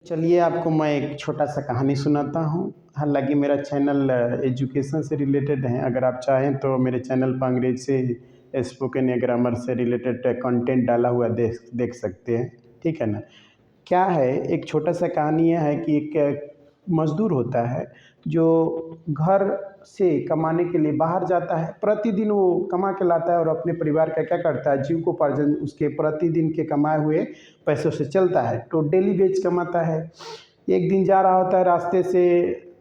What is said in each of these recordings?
चलिए आपको मैं एक छोटा-सा कहानी सुनाता हूँ। हालाँकि मेरा चैनल एजुकेशन से रिलेटेड है। अगर आप चाहें तो मेरे चैनल पर अंग्रेजी से स्पोकन या ग्रामर से रिलेटेड कंटेंट डाला हुआ देख देख सकते हैं, ठीक है ना? क्या है, एक छोटा-सा कहानी ये है कि एक मज़दूर होता है जो घर से कमाने के लिए बाहर जाता है। प्रतिदिन वो कमा के लाता है और अपने परिवार का क्या करता है, जीविकोपार्जन उसके प्रतिदिन के कमाए हुए पैसों से चलता है। तो डेली वेज कमाता है। एक दिन जा रहा होता है रास्ते से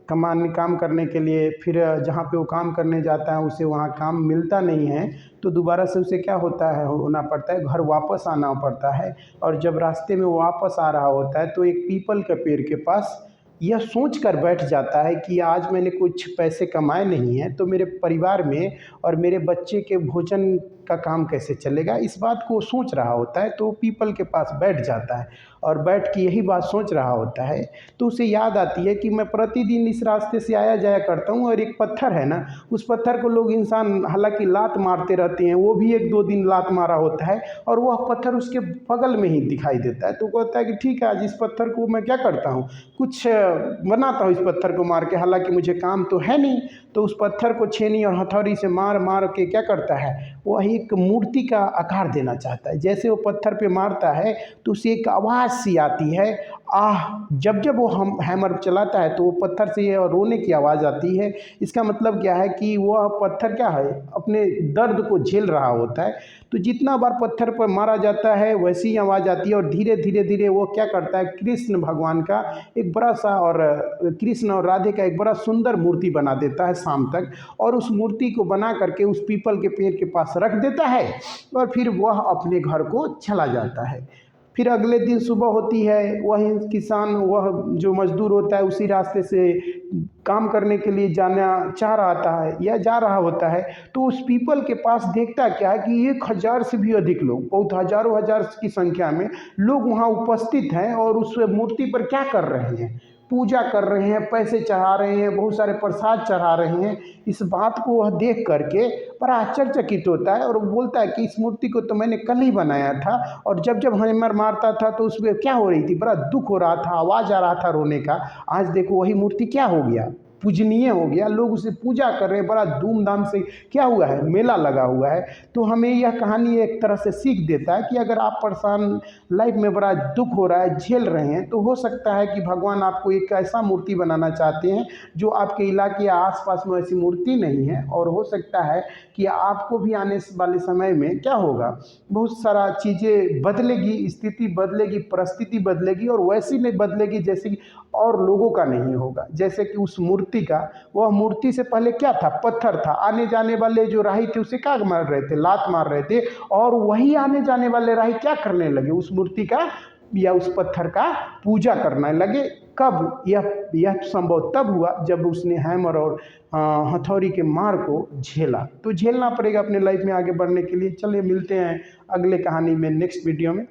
काम करने के लिए, फिर जहाँ पे वो काम करने जाता है उसे वहाँ काम मिलता नहीं है। तो दोबारा से उसे क्या होना पड़ता है, घर वापस आना पड़ता है। और जब रास्ते में वो वापस आ रहा होता है तो एक पीपल के पेड़ के पास यह सोच कर बैठ जाता है कि आज मैंने कुछ पैसे कमाए नहीं हैं, तो मेरे परिवार में और मेरे बच्चे के भोजन का काम कैसे चलेगा। इस बात को सोच रहा होता है, तो वो पीपल के पास बैठ जाता है और बैठ के यही बात सोच रहा होता है। तो उसे याद आती है कि मैं प्रतिदिन इस रास्ते से आया जाया करता हूँ और एक पत्थर है ना, उस पत्थर को लोग इंसान हालांकि लात मारते रहते हैं, वो भी एक दो दिन लात मारा होता है और वह पत्थर उसके बगल में ही दिखाई देता है। तो कहता है कि ठीक है, आज इस पत्थर को मैं क्या करता हूँ, कुछ बनाता हूँ इस पत्थर को मार के, हालांकि मुझे काम तो है नहीं। तो उस पत्थर को छेनी और हथौड़ी से मार मार के क्या करता है, वह एक मूर्ति का आकार देना चाहता है। जैसे वो पत्थर पे मारता है तो उसे एक आवाज़ सी आती है, आह। जब जब वो हम हैमर चलाता है तो वो पत्थर से ये रोने की आवाज़ आती है। इसका मतलब क्या है कि वह पत्थर क्या है, अपने दर्द को झेल रहा होता है। तो जितना बार पत्थर पर मारा जाता है वैसी ही आवाज़ आती है और धीरे धीरे धीरे वो क्या करता है, कृष्ण भगवान का एक बड़ा सा और कृष्ण और राधे का एक बड़ा सुंदर मूर्ति बना देता है शाम तक। और उस मूर्ति को बना करके उस पीपल के पेड़ के पास रख देता है और फिर वह अपने घर को चला जाता है। फिर अगले दिन सुबह होती है, वह किसान, वह जो मज़दूर होता है उसी रास्ते से काम करने के लिए जाना चाह रहा है या जा रहा होता है। तो उस पीपल के पास देखता क्या है कि 1000 से भी अधिक लोग, बहुत हज़ारों हज़ार की संख्या में लोग वहाँ उपस्थित हैं और उस मूर्ति पर क्या कर रहे हैं, पूजा कर रहे हैं, पैसे चढ़ा रहे हैं, बहुत सारे प्रसाद चढ़ा रहे हैं। इस बात को वह देख करके बड़ा आश्चर्यचकित होता है और बोलता है कि इस मूर्ति को तो मैंने कल ही बनाया था और जब जब हैमर मारता था तो उसमें क्या हो रही थी, बड़ा दुख हो रहा था, आवाज़ आ रहा था रोने का। आज देखो वही मूर्ति क्या हो गया, पूजनीय हो गया, लोग उसे पूजा कर रहे हैं, बड़ा धूमधाम से क्या हुआ है, मेला लगा हुआ है। तो हमें यह कहानी एक तरह से सीख देता है कि अगर आप परेशान, लाइफ में बड़ा दुख हो रहा है, झेल रहे हैं, तो हो सकता है कि भगवान आपको एक ऐसा मूर्ति बनाना चाहते हैं जो आपके इलाके या आसपास में ऐसी मूर्ति नहीं है। और हो सकता है कि आपको भी आने वाले समय में क्या होगा, बहुत सारा चीज़ें बदलेगी, स्थिति बदलेगी, परिस्थिति बदलेगी और वैसी नहीं बदलेगी जैसे कि और लोगों का नहीं होगा। जैसे कि उस मूर्ति का, वह मूर्ति से पहले क्या था, पत्थर था। आने जाने वाले जो राही थे उसे क्या मार रहे थे, लात मार रहे थे। और वही आने जाने वाले राही क्या करने लगे, उस मूर्ति का या उस पत्थर का पूजा करने लगे। कब यह संभव तब हुआ जब उसने हैमर और हथौड़ी के मार को झेला। तो झेलना पड़ेगा अपने लाइफ में आगे बढ़ने के लिए। चलिए मिलते हैं अगले कहानी में, नेक्स्ट वीडियो में।